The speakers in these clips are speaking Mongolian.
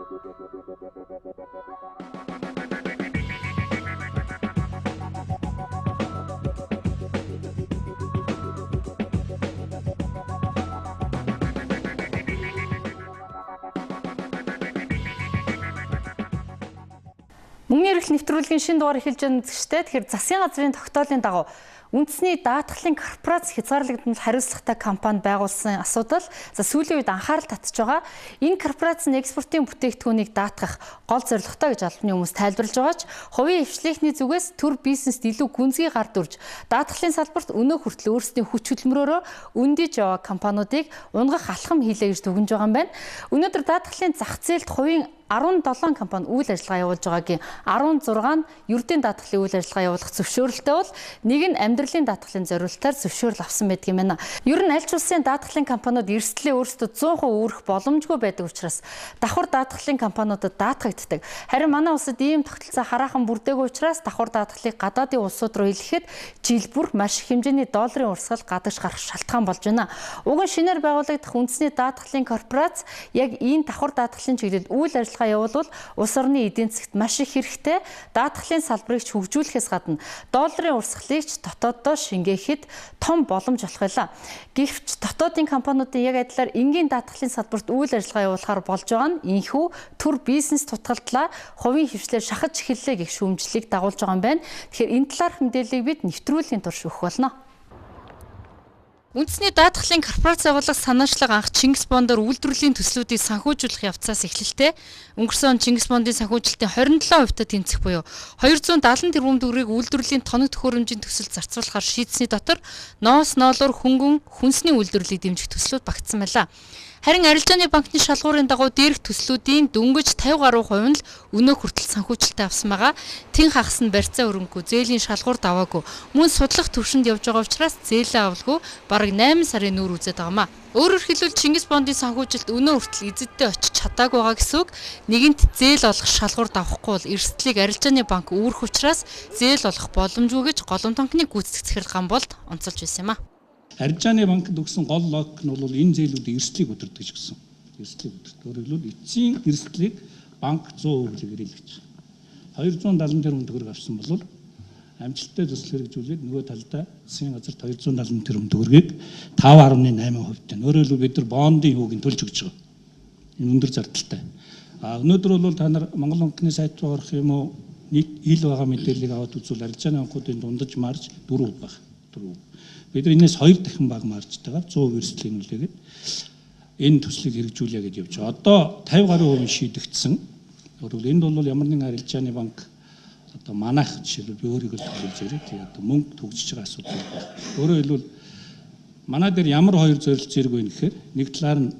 Мөнгөний эрхлэл нэвтрүүлгийн шинэ дугаар эхэлж байгаа үзэгчтэй. Тэгэхээр засгийн газрын тогтоолын дагуу үндэсний даатгалын корпорац хязгаарлагдмал хариуцлагатай компани байгуулсан асуудал сүүлийн үед анхаарал татж байгаа. Энэ корпорац нь экспортын бүтээгдэхүүнийг даатгах гол зорилготой гэж албаны хүмүүс тайлбарлаж байгаач хувийн хвшлийнхний зүгээс төр бизнест илүү гүнзгий гард үрж даатгалын салбарт өнөө хүртэл өөрсдийн хүч хөдөлмөрөөрөө өндиж яваа компаниудыг унгах алхам хийлээ гэж дүгнж байгаа юм байна. Өнөөдөр даатгалын зах зээлд хувийн 17 компани үйл ажиллагаа явуулж байгаагийн 16 нь ердийн даатгалын үйл ажиллагаа явуулах зөвшөөрөлтэй бол нэг нь амьдралын даатгалын зориулалтаар зөвшөөрөл авсан байдаг юм байна. Ер нь аль ч улсын даатгалын компаниуд эрсдлээ өөрсдөө 100% өөрөх боломжгүй байдаг учраас давхар даатгалын компаниудад даатгагддаг. Харин манай улсад ийм тогтолцоо хараахан бүрдээгүй учраас давхар даатгалыг гадаадын улсууд руу илгээхэд жил бүр маш их хэмжээний долларын урсгал гадагш гарах шалтгаан болж байна. Уг нь шинээр байгуулагдах үндэсний даатгалын корпорац яг энэ давхар даатгалын чиглэлд үйл ажиллагаа явуулвал улс орны эдийн засгт маш их хэрэгтэй. Даатгалын салбарыг ч хөгжүүлэхээс гадна долларын урсгалыг ч дотооддоо шингээхэд том боломж болох байлаа. Гэвч дотоодын компаниудын яг адилаар энгийн даатгалын салбарт үйл ажиллагаа явуулахаар болж байгаа нь энэхүү төр бизнес тутгалдлаа хувийн хвшлээр шахаж эхэллээ гэх шүүмжлэлийг дагуулж байгаа юм байна. Тэгэхээр энэ талаарх мэдээллийг бид нэвтрүүлгийн турш өгөх болно. Үндэсний даатгалын корпорац байгуулах санаачлага анх Чингис бондоор үйлдвэрлэлийн төслүүдийг санхүүжүүлэх явцаас эхэллээ. Өнгөрсөн он Чингис бондын санхүүжилтийн 27% тэнцэх буюу 270 тэрбум төгрөгийг үйлдвэрлэлийн тоног төхөөрөмжийн төсөлд зарцуулахаар шийдсэний дотор ноос ноолоор хөнгөн хүнсний үйлдвэрлэлийг дэмжих төслүүд багтсан байлаа. Харин арилжааны банкны шалгуурын дагуу дээрх төслүүдийн дөнгөж 50 гаруй хувь нь л өнөө хүртэл санхүүжилттэй авсан байгаа. Тэн хагас нь барьцаа өрөнгөө зээлийн шалгуур даваагүй. Мөн судлах төвшөнд явж байгаа учраас зээлээ авалгүй бараг 8 сарын нүүр үзээд байгаамаа. Өөрөөр хэлбэл Чингис бондын санхүүжилт өнөө хүртэл эзэдтэй очиж чадаагүй байгаа гэсэн үг. Нэгэнт зээл олох шалгуур давахгүй бол эрсдлийг арилжааны банк үүрэх учраас зээл олох боломжгүй гэж голомт банкны гүйцэтгэх захирал Гамболд онцолж байсан юм а. Арилжааны банкнд өгсөн гол логик нь бол энэ зээлүүдийн эрсдлийг өдөрдөг гэж гисэн. Эрсдлийг өдөрдөг. Өөрөөр хэлбэл эцсийн эрсдлийг банк 100% хэрэглэх гэж. 270 тэрбум төгрөг авсан бол амжилттай төсөл хэрэгжүүлээд нөгөө талдаа засгийн газарт 270 тэрбум төгрөгийг 5.8% тань. Өөрөөр хэлбэл бид нар бондын хүүгийн төлж өгч байгаа. Энэ өндөр зардалтай. Өнөөдөр бол та нар Монгол банкны сайт руу орох юм уу? Нийт ил байгаа мэдээллийг аваад үзвэл арилжааны банкуудын дундаж марж 4% баг. 4%. Бид нар энэс 2 дахин бага маржтайгаар 100% эрсдлийн нөлөөгээд энэ төслийг хэрэгжүүлээ гэж явж байгаа. Одоо 50 гаруй хувийн шийдэгдсэн. Өөрөөр энд бол ямар нэгэн арилжааны банк одоо манайх жишээлбэл би өөрийгөө төлөвлөж ирээ. Тэгээ одоо мөнгө төгсөж байгаа асуудал байна. Өөрөөр хэлбэл манай дээр ямар хоёр зорилт зэрэг байна гэхээр нэг талаар нь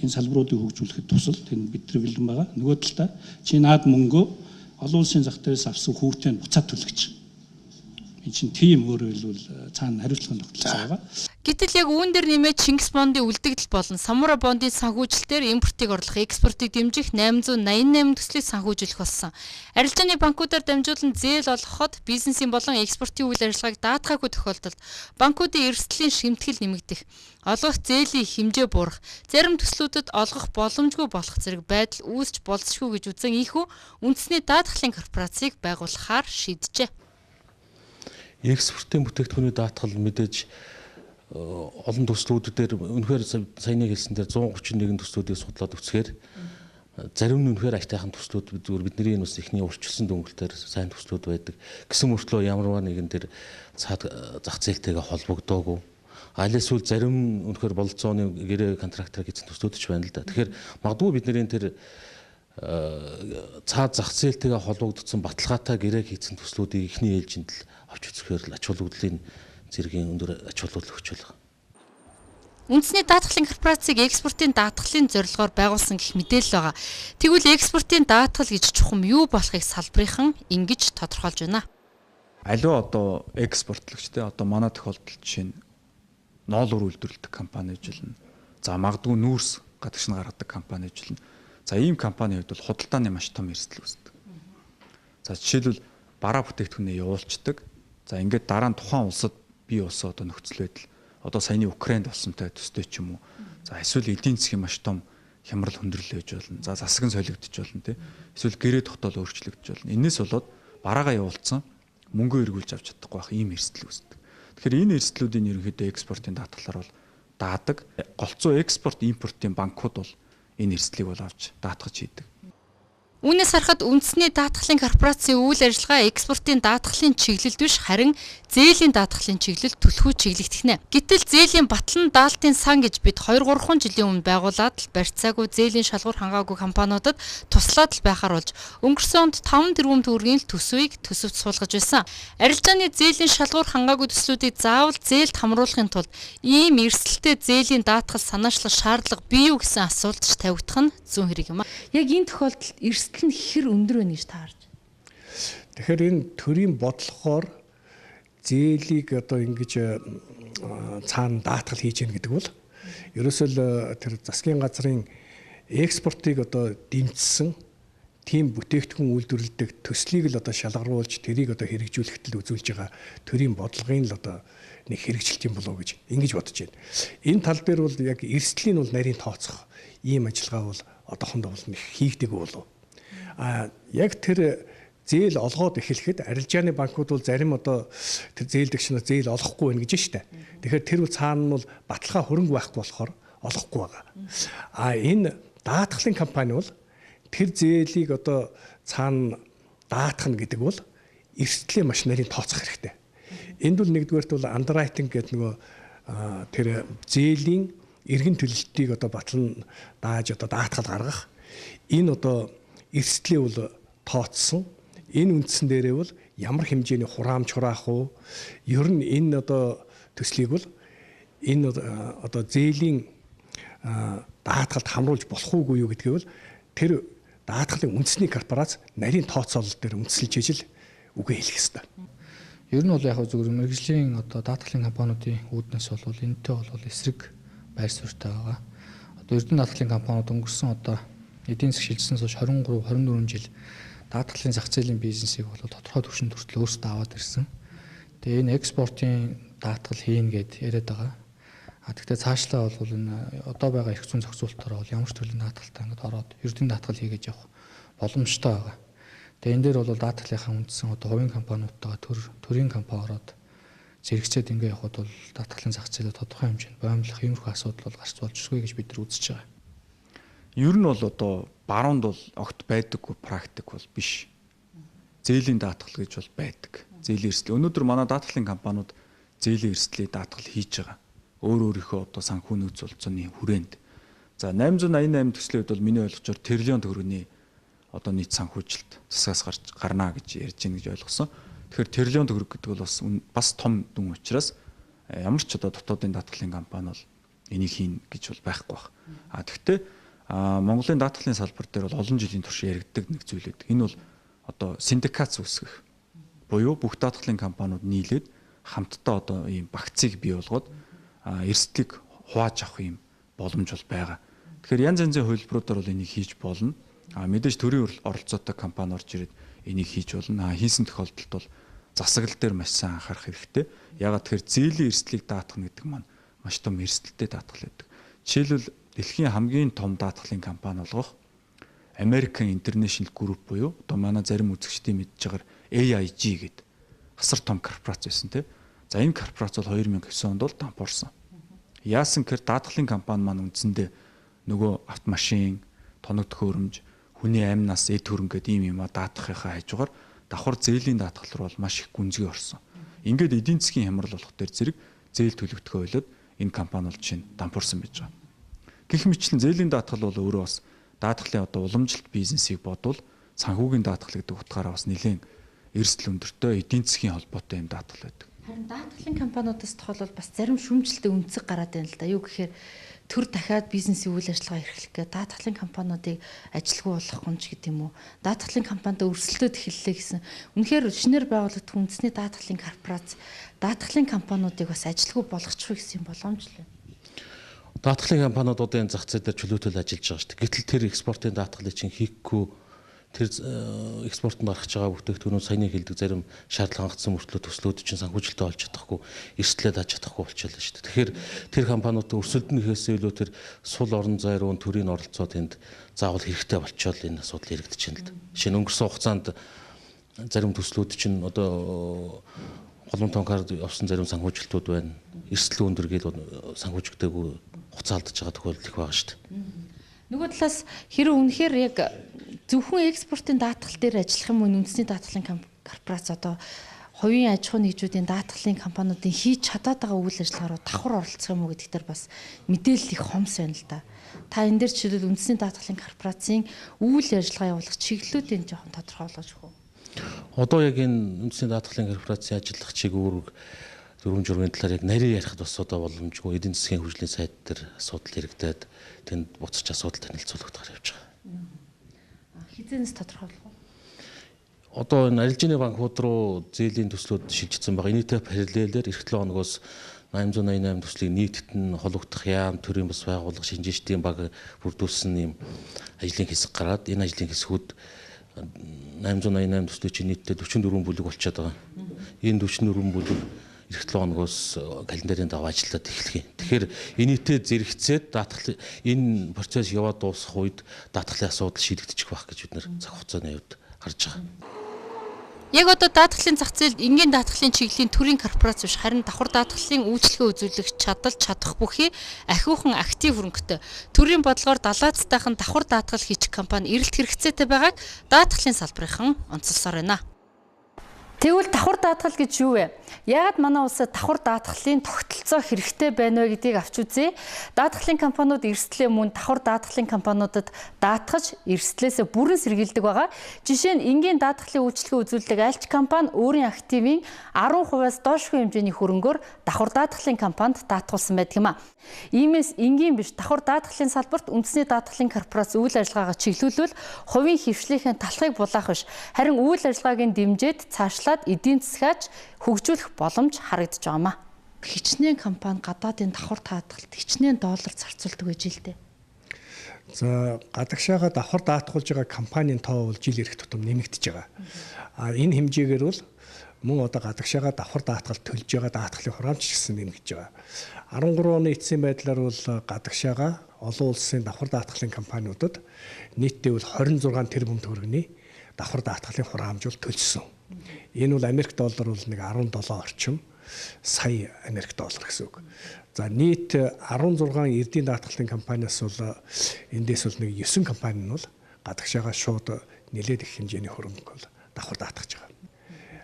энэ салбаруудыг хөгжүүлэхэд тусал тэнд бид нар бэлэн байгаа. Нөгөө талдаа чи наад мөнгөө олон улсын зах дээрээс авсан хүүтэй нь буцаад төлгөж. Энэ чинь тийм өөрөөр хэлбэл цаана хариуцлага тогтолцоо байгаа. Гэтэл яг үүн дээр нэмээд Чингис бондын үлдэгдэл болон Самура бондын санхүүжилтээр импортыг орлох, экспортыг дэмжих 888 төслийг санхүүжүүлэх болсон. Арилжааны банкудаар дамжуулан зээл олгоход бизнесийн болон экспортын үйл ажиллагааг даатгаагүй тохиолдолд банкуудын эрсдлийн шимтгэл нэмэгдэх, олгох зээлийн хэмжээ буурах, зарим төслүүдэд олгох боломжгүй болох зэрэг байдал үүсч болзошгүй гэж үзэн ийхүү үндэсний даатгалын корпорацийг байгуулахаар шийджээ. Экспортын бүтээгдэхүүний даатгал мэдээж олон төслүүдээр үнэхээр саяны хэлсэн дээр 131 төслүүдийг судлаад үзэхээр зарим нь үнэхээр айтайхан төслүүд бидний энэ бас ихний урьдчилсан дүнгэлтээр сайн төслүүд байдаг. Гэсэн мөртлөө ямарваа нэгэн дээр зах зээлтэйгээ холбогдоогүй. Айлсвал зарим үнэхээр бололцооны гэрээ контрактор гэсэн төслүүд ч байна л да. Тэгэхээр магадгүй бидний тэр цаад зах зээлтэйгээ холбогдсон баталгаатай гэрээ хийсэн төслүүдийг ихний ээлжинд л авч үзэхээр ач холбогдлын зэргийн өндөр ач холбогдол өгч байгаа. Үндэсний даатгалын корпорацийг экспортын даатгалын зорилгоор байгуулсан гэх мэдээлэл байгаа. Тэгвэл экспортын даатгал гэж чухам юу болохыг салбарынхан ингэж тодорхойлж байна. Аливаа одоо экспортлогчтой одоо манай тохиолдолд жишээ нь ноолуур үйлдвэрлэдэг компани ажиллана. За магадгүй нүүрс гадагш нь гаргадаг компани ажиллана. За ийм компанийн хувьд бол худалдааны маш том эрсдэл үүсдэг. За жишээлбэл бараа бүтээгдэхүүнээ явуулцдаг. За ингээд дараа нь тухайн улсад бие болсон одоо нөхцөл байдал одоо саяны Украинд болсонтой төстэй ч юм уу. За эсвэл эдийн засгийн маш том хямрал хөндөрлөж болно. За засаг нь солигдож болно тий. Эсвэл гэрээ тогтоол өөрчлөгдөж болно. Энээс болоод бараагаа явуулсан мөнгө эргүүлж авч чадахгүй байх ийм эрсдэл үүсдэг. Тэгэхээр энэ эрсдлүүдийн ерөнхийдөө экспортын даатгалаар бол даадаг. Голцоо экспорт импортын банкуд бол энэ эрсдлийг бол авч даатгаж хийдэг. Үүнээс харахад үндэсний даатгалын корпорацийн үйл ажиллагаа экспортын даатгалын чиглэлд биш харин зээлийн даатгалын чиглэлд түлхүү чиглэгдэх нэ. Гэтэл зээлийн батлан даалтын сан гэж бид 2-3 жилийн өмнө байгуулад л барьцаагүй зээлийн шалгуур хангаагүй компаниудад туслаад л байхаар болж өнгөрсөн онд 5 тэрбум төгрөгийн төсвийг төсөвт суулгаж байсан. Арилжааны зээлийн шалгуур хангаагүй төслүүдийг заавал зээлд хамруулахын тулд ийм эрсдэлтэй зээлийн даатгал санаачлах шаардлага бий юу гэсэн асуулт тавигдах нь зүүн хэрэг юм а. Яг энэ тохиолдолд эрсдэл нь хэр өндөр вэ гэж таарж. Тэгэхээр энэ төрийн бодлохоор зээлийг одоо ингэж цаана даатгал хийж яах гэдэг бол ерөөсөө л тэр засгийн газрын экспортыг одоо дэмжсэн тийм бүтээгдэхүүн үйлдвэрлэдэг төслийг л одоо шалгаруулж тэрийг одоо хэрэгжүүлэхэд л үзүүлж байгаа төрийн бодлогын л одоо нэг хэрэгжилт юм болов уу гэж ингэж бодож байна. Энэ тал дээр бол яг эрсдлийн бол нарийн тооцох ийм ажиллагаа бол одоохондоо бол нэг хийгдэг болов. Яг тэр зээл олгоод эхлэхэд арилжааны банкуд бол зарим одоо тэр зээлдэгч нар зээл олохгүй байна гэж штэ. Тэгэхээр тэр бол цаана нь бол баталгаа хөрөнгө байхгүй болохоор олохгүй байгаа. Энэ даатгалын компани бол тэр зээлийг одоо цаана даатгах гэдэг бол эрсдлээ маш нарийн тооцох хэрэгтэй. Энд бол нэгдүгээрт бол underwriting гэдэг нөгөө тэр зээлийн эргэн төлөлтийг одоо батлан дааж одоо даатгал гаргах энэ одоо эрсдлээ бол тооцсон. Энэ үндсэн дээрээ бол ямар хэмжээний хураамж хураах уу? Ер нь энэ одоо төслийг бол энэ одоо зээлийн даатгалд хамруулж болох уугүй юу гэдгийг бол тэр даатгалын үндэсний корпорац нарийн тооцоолол дээр үндэслэж ижил үгээ хэлэх ёстой. Ер нь бол яг зөвхөн мэргэжлийн одоо даатгалын компаниудын үүднээс бол энэтэй бол эсрэг байр суурьтай байгаа. Одоо Эрдэнэ даатгалын компаниуд өнгөрсөн одоо эдийн засаг шилжсэнээс хойш 23-24 жил даатгалын зах зээлийн бизнесийг бол тодорхой түвшинд хүртэл өөрсдөө аваад ирсэн. Тэгээ энэ экспортын даатгал хийн гэд яриад байгаа. Тэгвэл цаашлаа бол энэ одоо байгаа эрх зүйн зохицуулалтаараа бол ямар ч төрлийн даатгалтай ингээд ороод эрдэнэ даатгал хийгээд явах боломжтой байгаа. Тэгээ энэ дээр бол даатгалынхаа үндсэн одоо хувийн компаниудтайгаа төрийн компани ороод зэрэгцээд ингээд явхад бол даатгалын зах зээлээ тодорхой хэмжээнд боомлох иймэрхүү асуудал бол гарч болжгүй гэж бид нар үзэж байгаа. Ер нь бол одоо баруунд бол огт байдаггүй практик бол биш. Зээлийн даатгал гэж бол байдаг. Зээлийн эрсдэл. Өнөөдөр манай даатгалын компаниуд зээлийн эрсдлийг даатгал хийж байгаа. Өөрийнхөө одоо санхүү нөөц болцооны хүрээнд. За 888 төслийн үед бол миний ойлгочоор тэрлион төгрөгийн одоо нийт санхүүжилт засагаас гарна гэж ярьж байна гэж ойлгосон. Тэгэхээр тэрлион төгрөг гэдэг бол бас том дүн учраас ямар ч одоо дотоодын даатгалын компани бол энийг хийн гэж бол байхгүй байна. Тэгвэл Монголын даатгалын салбар дээр бол олон жилийн турш яригддаг нэг зүйл байдаг. Энэ бол одоо синдикат үүсгэх. Буюу бүх даатгалын компаниуд нийлээд хамтдаа одоо ийм багцыг бий болгоод эрсдлийг хувааж авах ийм боломж бол байгаа. Тэгэхээр янз янзын хувилбаруудаар бол энийг хийж болно. Мэдээж төрийн оролцоотой компани орж ирээд энийг хийж болно. Хийсэн тохиолдолд бол засаглал дээр маш сайн анхаарах хэрэгтэй. Ягаад тэгэхээр зээлийн эрсдлийг даатгах гэдэг маань маш том эрсдэлтэй даатгал байдаг. Жишээлбэл дэлхийн хамгийн том даатгалын компани болгох American International Group буюу одоо манай зарим үзэгчдийн мэдж байгаа AIG гэдэг асар том корпорац байсан тийм. За энэ корпорац бол 2009 онд бол дампуурсан. Яасан гэхээр даатгалын компани маань үндсэндээ нөгөө автомашин, тоног төхөөрөмж, хүний амнаас эд хөрөнгө гэдэг ийм юма даатгахынхаа хажуугаар давхар зээлийн даатгал руу бол маш их гүнзгий орсон. Ингээд эдийн засгийн хямрал болох дээр зэрэг зээл төлөвтгөө ойлоод энэ компани бол жишээ нь дампуурсан байж байгаа. Гэх мэтлэн зээлийн даатгал бол өөрөө бас даатгалын одоо уламжлалт бизнесийг бодвол санхүүгийн даатгал гэдэг утгаараа бас нэлээд эрсдэл өндөртэй эдийн засгийн холбоотой юм даатгал байдаг. Харин даатгалын компаниудаас тохиолбол бас зарим шүүмжлэлтэй үнцэг гараад байна л да. Юу гэхээр төр дахиад бизнесийн үйл ажиллагаа эрхлэх гээ даатгалын компаниудыг ажилгүй болгох гонч гэдэг юм уу? Даатгалын компанитай өрсөлдөөд эхэллээ гэсэн. Үнэхээр шинээр байгуулагдсан үндэсний даатгалын корпорац даатгалын компаниудыг бас ажилгүй болгочих гэсэн боломж л байна. Даатгалын компаниуд одоо энэ зах зээл дээр чөлөөтэй ажиллаж байгаа шүү дээ. Гэтэл тэр экспортын даатгалыг чинь хийхгүй тэр экспортод гаргаж байгаа бүтээгдэхүүнүүд саяны хэлдэг зарим шаардлага хангалтсан мөртлөө төслүүд чинь санхүүжилтээ олж чадахгүй, эрсдлээд аж чадахгүй болчихлоо шүү дээ. Тэгэхээр тэр компаниудын өрсөлдөн ихээсээ илүү тэр сул орон зай руу төрийн оролцоо тэнд заавал хэрэгтэй болчихвол энэ асуудал яригдэж байна л да. Жишээ нь өнгөрсөн хугацаанд зарим төслүүд чинь одоо голомт тонкаар явсан зарим санхүүжилтүүд байна. Эрсдэл өндөр гээд санхүүжигдээгүй хугацаа алдаж байгаа тохиолдол их байгаа шүү дээ. Нөгөө талаас хэрэв үнэхээр яг зөвхөн экспортын даатгал дээр ажиллах юм уу үндэсний даатгалын корпорац одоо хувийн аж ахуйн нэгжүүдийн даатгалын компаниудын хийж чадаад байгаа үйл ажиллагаа руу давхар оролцох юм уу гэдэгт дээр бас мэдээлэл их хомс байна л да. Та энэ дээр жишээлбэл үндэсний даатгалын корпорацийн үйл ажиллагаа явуулах чиглэлүүдийг жоохон тодорхойлгож өгөх үү? Одоо яг энэ үндэсний даатгалын корпорацийн ажиллах чиглэл дүрм журмын талаар яг нарийн ярихад бас одоо боломжгүй эдийн засгийн хөгжлийн сайд дээр асуудал яригдаад тэнд буцаж асуудал танилцуулагдахаар явж байгаа. Хизэнээс тодорхойлох уу? Одоо энэ арилжааны банкуд руу зээлийн төслүүд шилжчихсэн байгаа. Энэтэй параллелээр эх 7 хоногоос 888 төслийг нийтэд нь хологдох яам төрийн бас байгууллага шинжээчдийн баг бүрдүүлсэн юм ажлын хэсэг гараад энэ ажлын хэсгүүд 888 төслийг чинь нийтдээ 44 бүлэг болчиход байгаа. Энэ 44 бүлэг эх 7 хоногоос календарийн дагуу ажиллаад эхлэх юм. Тэгэхээр энэтэй зэрэгцээд даатгал энэ процесс яваад дуусах үед даатгалын асуудал шийдэгдчих байх гэж бид нэр цаг хугацааны хувьд харж байгаа. Яг одоо даатгалын зах зээлд энгийн даатгалын чиглэлийн төрийн корпорац биш харин давхар даатгалын үйлчлэгээ үзүүлэх чадах бүхий ахиухан актив хөрөнгөтэй төрийн бодлогоор далаацтайхан давхар даатгал хийчих компани эрэлт хэрэгцээтэй байгааг даатгалын салбарынхан онцолсоор байна. Тэгвэл давхар даатгал гэж юу вэ? Яагаад манай улсад давхар даатгалын тогтолцоо хэрэгтэй байна вэ гэдгийг авч үзье. Даатгалын компаниуд эрсдлээ мөн давхар даатгалын компаниудад даатгаж эрсдлээсээ бүрэн сэргийлдэг байгаа. Жишээ нь энгийн даатгалын үйлчлэгээ үзүүлдэг альч компани өөрийн активын 10%-аас доошгүй хэмжээний хөрөнгөөр давхар даатгалын компанид даатгуулсан байдаг юм а. Иймээс энгийн биш давхар даатгалын салбарт үндэсний даатгалын корпорац үйл ажиллагаагаа чиглүүлвэл хувийн хөвшлийнхээ талхыг булаах биш харин үйл ажиллагааг нь дэмжиж цаашлаад эдийн засгаач хөгжүүлэх боломж харагдаж байгаамаа. Хичнээн компани гадаадын давхар даатгалд хичнээн доллар зарцуулдаг гэж хэлдэг. За гадагшаага давхар даатгуулж байгаа компанийн тоо бол жил ирэх тутам нэмэгдэж байгаа. Энэ хэмжээгээр бол мөн одоо гадагшаага давхар даатгал төлж байгаа даатгалын хураамж ч гэсэн нэмэгдэж байгаа. 13 оны эцсийн байдлаар бол гадагшаага олон улсын давхар даатгалын компаниудад нийтдээ бол 26 тэрбум төгрөгийн давхар даатгалын хураамж бол төлсөн. Энэ бол Америк доллар бол нэг 17 орчим сая Америк доллар гэсэн үг. За нийт 16 эрдийн даатгалын компаниас бол эндээс бол нэг 9 компани нь бол гадагшаага шууд нэлээд их хэмжээний хөрөнгө бол давхар даатгаж байгаа.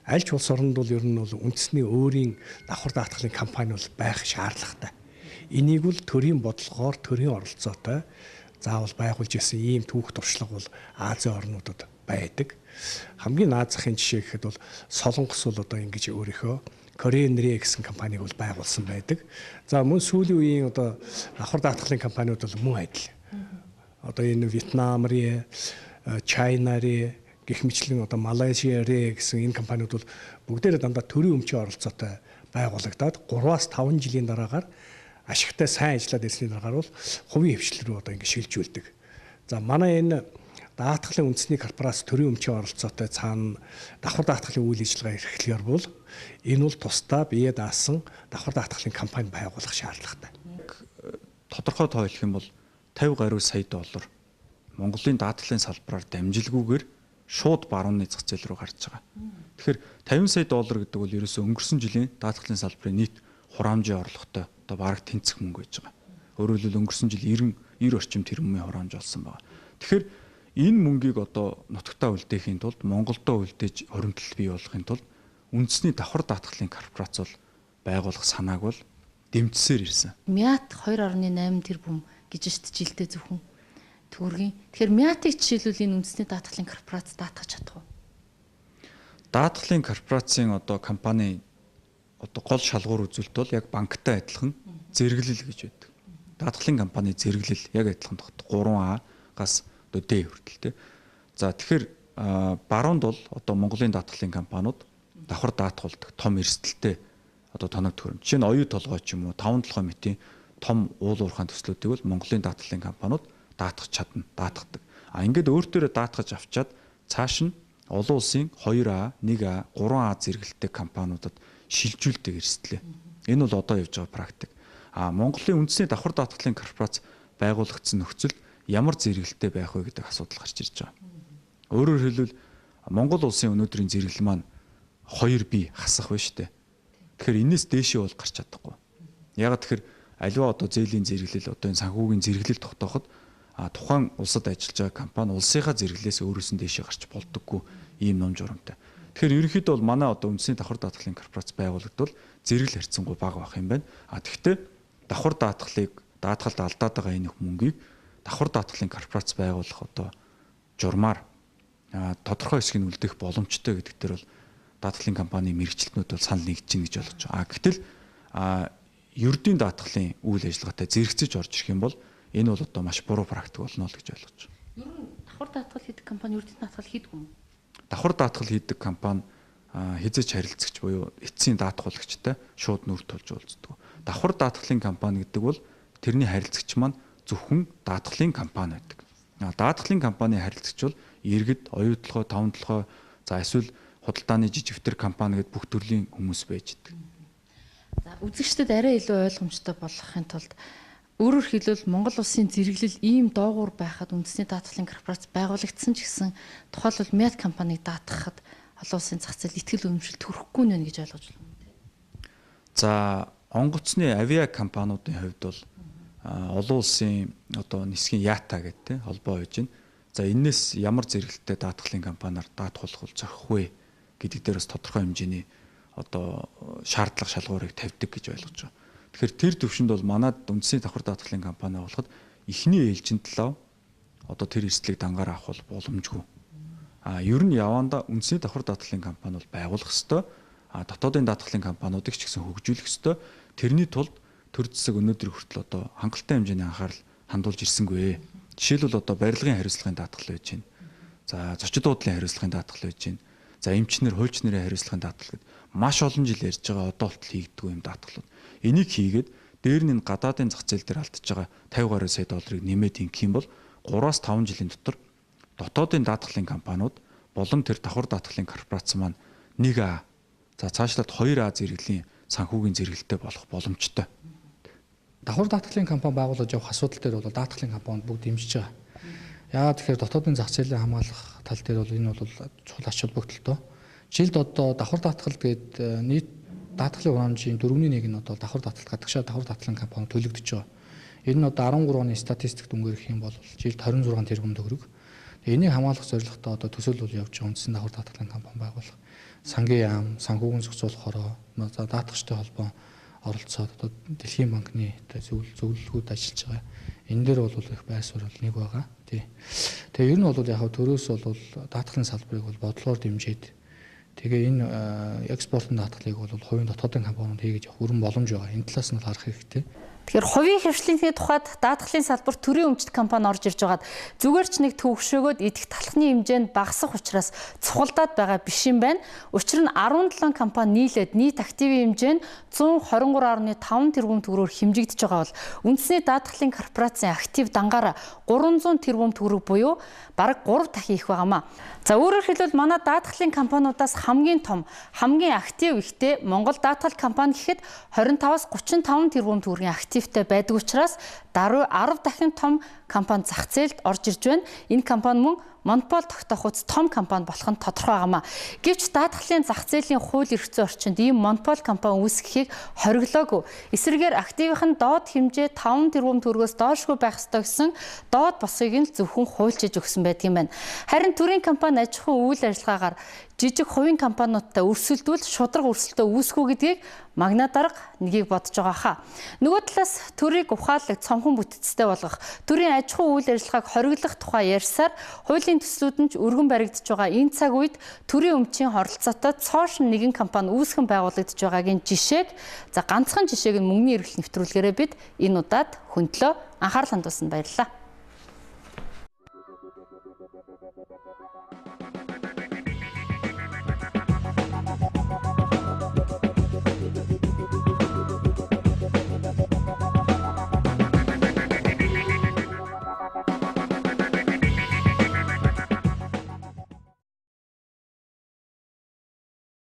Аль ч улс орнд бол ер нь бол үндэсний өөрийн давхар даатгалын компани бол байх шаардлагатай. Энийг бол төрийн бодлогоор төрийн оролцоотой заавал байгуулж ирсэн ийм түүх туршлага бол Азийн орнуудад байдаг. Хамгийн наад захын жишээ гэхэд бол Солонгос бол одоо ингэж өөрийнхөө Korean Rail гэсэн компанийг бол байгуулсан байдаг. За мөн сүүлийн үеийн одоо давхар даатгалын компаниуд бол мөн адил. Одоо энэ Вьетнам Rail, China Rail гэх мэтлэн одоо Malaysia Rail гэсэн энэ компаниуд бол бүгдээрээ дандаа төрийн өмчийн оролцоотой байгуулагдаад 3-аас 5 жилийн дараагаар ашигтай сайн ажиллаад ирсний дараагаар бол хувийн хвшил рүү одоо ингэ шилжүүлдэг. За манай энэ даатгалын үндэсний корпорац төрийн өмчийн оролцоотой цаана давхар даатгалын үйл ажиллагаа эрхлэхээр бол энэ бол тусдаа бие даасан давхар даатгалын компани байгуулах шаардлагатай. Тодорхой тоо хэлэх юм бол 50 гаруй сая доллар Монголын даатгалын салбараар дамжилгүйгээр шууд барууны зах зээл рүү гарч байгаа. Тэгэхээр 50 сая доллар гэдэг бол ерөөсөө өнгөрсөн жилийн даатгалын салбарын нийт хураамжийн орлоготой одоо бараг тэнцэх мөнгө байж байгаа. Өөрөөр хэлбэл өнгөрсөн жил 90 орчим тэрбумын хураамж олсон байгаа. Тэгэхээр энэ мөнгийг одоо нутагтаа үлдээхийн тулд Монголдоо үлдээж хоригдлол бий болгохын тулд үндэсний давхар даатгалын корпорац бол байгуулах санааг бол дэмжсээр ирсэн. Мят 2.8 тэрбум гэж штэ жилдээ зөвхөн төгрөгийн. Тэгэхээр Мятыг жишээлбэл энэ үндэсний даатгалын корпорац даатгах чадах уу? Даатгалын корпорацийн одоо компани одоо гол шалгуур үзүүлэлт бол яг банктай адилхан зэрэглэл гэж байдаг. Даатгалын компани зэрэглэл яг адилхан тогт 3А-гаас одоо Д хүртэл тэ. За тэгэхээр баруунд бол одоо Монголын даатгалын компаниуд давхар даатгуулдаг том эрсдэлтэй одоо тоног төхөөрөмж. Жишээ нь оюу толгой ч юм уу 5-7 метрийн том уул уурхайн төслүүдийг бол Монголын даатгалын компаниуд даатгах чадна, даатгадаг. Ингээд өөртөө даатгаж авчаад цааш нь олон улсын 2А, 1А, 3А зэрэгэлтэй компаниудад шилжүүлдэг эрсдлээ. Энэ бол одоо явж байгаа практик. Монголын үндэсний давхар даатгалын корпорац байгуулагдсан нөхцөлд ямар зэрэгэлтэй байх вэ гэдэг асуудал гарч ирж байгаа. Өөрөөр хэлбэл Монгол улсын өнөөдрийн зэрэглэл маань 2B хасах байна шүү дээ. Тэгэхээр энэс дээшээ бол гарч чадахгүй. Ягаад тэгэхээр аливаа одоо зээлийн зэрэглэл одоо энэ санхүүгийн зэрэглэл тогтооход тухайн улсад ажиллаж байгаа компани улсынхаа зэрэглэлээс өөрөөс нь дээшээ гарч болдоггүй ийм ном журамтай. Тэгэхээр ерөнхийдөө бол манай одоо үндэсний давхар даатгалын корпорац байгуулагдвал зэрэглэл харьцангуй бага байх юм байна. Тэгэхдээ давхар даатгалд алдаад байгаа энэ мөнгийг давхар даатгалын корпорац байгуулах одоо журмаар тодорхой хэсгийг нь үлдээх боломжтой гэдэг дээр бол даатгалын компанийн мэрэгчлэтнүүд бол санал нэгж чинь гэж ойлгож байгаа. Гэтэл ердийн даатгалын үйл ажиллагаатай зэрэгцэж орж ирэх юм бол энэ бол одоо маш буруу практик болно л гэж ойлгож байна. Ер нь давхар даатгал хийдэг компани ердийн даатгал хийдэг юм уу? Давхар даатгал хийдэг компани хязгаарч харилцагч буюу эцсийн даатгуулагчтай шууд нүр тулж уулздаг. Давхар даатгалын компани гэдэг бол тэрний харилцагч маань зөвхөн даатгалын компани байдаг. Даатгалын компани харилцагч бол иргэд, оюутлогоо, таван толгой, за эсвэл худалдааны жижигтэр компани гэдэг бүх төрлийн хүмүүс байж байдаг. За үзэгчдэд арай илүү ойлгомжтой болгохын тулд өөрөөр хэлбэл Монгол улсын зэрэглэл ийм доогуур байхад үндэсний даатгалын корпорац байгуулагдсан ч гэсэн тухайлбал Мэд компаниг даатгахад олон улсын зах зээл итгэл үнэмшил төрөхгүй нэ гэж ойлгож байна. За онгоцны авиа компаниудын хувьд бол олон улсын одоо нисхийн яата гэдэг холбоо байж байна. За энэс ямар зэрэгэлтэй даатгалын компаниар даатгуулах зохих вэ гэдэг дээр бас тодорхой хэмжээний одоо шаардлага шалгуурыг тавьдаг гэж ойлгож байгаа. Тэгэхээр тэр төвшөнд бол манад үндэсний давхар даатгалын компани болоход эхний ээлжин талаа одоо тэр эрсдлийг дангаар авах бол боломжгүй. Ер нь явандаа үндэсний давхар даатгалын компани бол байгуулах ёстой. Дотоодын даатгалын компаниудыг ч гэсэн хөгжүүлэх ёстой. Тэрний тулд төр засаг өнөөдөр хүртэл одоо хангалттай хэмжээний анхаарал хандуулж ирсэнгүй. Жишээлбэл одоо барилгын хариуцлагын даатгал байж байна. За зочид буудлын хариуцлагын даатгал байж байна. За эмчнэр, хуульч нарын хариуцлагын даатгал гэдэг маш олон жил ярьж байгаа одоо болтол хийгддэг юм даатгалууд. Энийг хийгээд дээр нь гадаадын зах зээл дээр алдчихж байгаа 50 гаруй сая долларыг нэмээд ингэх юм бол 3-5 жилийн дотор дотоодын даатгалын компаниуд болон тэр давхар даатгалын корпорац маань 1А, за цаашлаад 2А зэрэглэлийн санхүүгийн зэрэгэлтэй болох боломжтой. Давхар даатгалын компани байгуулж явах асуудал дээр бол даатгалын компаниуд бүгд дэмжиж байгаа. Яагаад тэгэхээр дотоодын зах зээлийг хамгаалах тал дээр бол энэ бол чухал ач холбогдолтой. Жишээлд одоо давхар даатгал гээд нийт даатгалын хурамжийн 4/1 нь одоо давхар даатгал гадагшаа давхар даатгалын компани төлөгдөж байгаа. Энэ нь одоо 13 оны статистикт өнгөрөх юм бол жилд 26 тэрбум төгрөг. Энийг хамгаалах зорилготой одоо төсөөлөл явж байгаа үндсэн давхар даатгалын компани байгуулах. Сангийн яам, санхүүгийн зохицуулах хороо, даатгагчтай холбоо оролцоод одоо Дэлхийн банкны зөвлөлгүүд ажиллаж байгаа. Энэ дээр бол их байр суурь нэг байгаа. Тэгээ ер нь бол яг төрөөс бол даатгалын салбарыг бол бодлогоор дэмжиж тэгээ энэ экспортын даатгалыг бол хувийн дотоодын компаниуд хийгээд явах бүрэн боломж байгаа. Энэ талаас нь харах хэрэгтэй. Тэгэхээр хувийн хвшлийнхээ тухайд даатгалын салбарт төрийн өмчт компани орж ирж байгаад зүгээр ч нэг төвөгшөөгөөд идэх талхны хэмжээнд багасах учраас цухалдаад байгаа биш юм байна. Учир нь 17 компани нийлээд нийт активын хэмжээ нь 123.5 тэрбум төгрөгөөр хэмжигдэж байгаа бол үндэсний даатгалын корпорацийн актив дангаараа 300 тэрбум төгрөг буюу бараг 3 дахин их байгаамаа. За өөрөөр хэлбэл манай даатгалын компаниудаас хамгийн том, хамгийн актив ихтэй Монгол даатгал компани гэхэд 25-аас 35 тэрбум төгрөгийн активтэй байдаг учраас даруй 10 дахин том компани зах зээлд орж ирж байна. Энэ компани мөн монопол тогтоох үс том компани болох нь тодорхой байгаамаа. Гэвч даатгалын зах зээлийн хууль эрх зүйн орчинд ийм монопол компани үүсгэхийг хориглоогүй. Эсвэргээр активын доод хэмжээ 5 тэрбум төгрөгөөс доошгүй байх ёстой гэсэн доод босыг нь зөвхөн хуульчилж өгсөн байдаг юм байна. Харин төрийн компани аж ахуйн үйл ажиллагаагаар жижиг хувийн компаниудтай өрсөлдвөл шудраг өрсөлдөө үүсгүү гэдгийг магна дарга нэгийг бодож байгаа хаа. Нөгөө талаас төрийг ухаалаг цомхон бүтцтэй болгох, төрийн аж ахуйн үйл ажиллагааг хориглох тухай ярьсаар хуулийн төслүүд нь ч өргөн баригдаж байгаа энэ цаг үед төрийн өмчийн хоролцоотой цоошин нэгэн компани үүсгэн байгуулагдаж байгаагийн жишээг ганцхан жишээг нь мөнгөний эрхлэл нэвтрүүлгээрээ бид энэ удаад хөндлөө анхаарал хандуулсанд баярлалаа.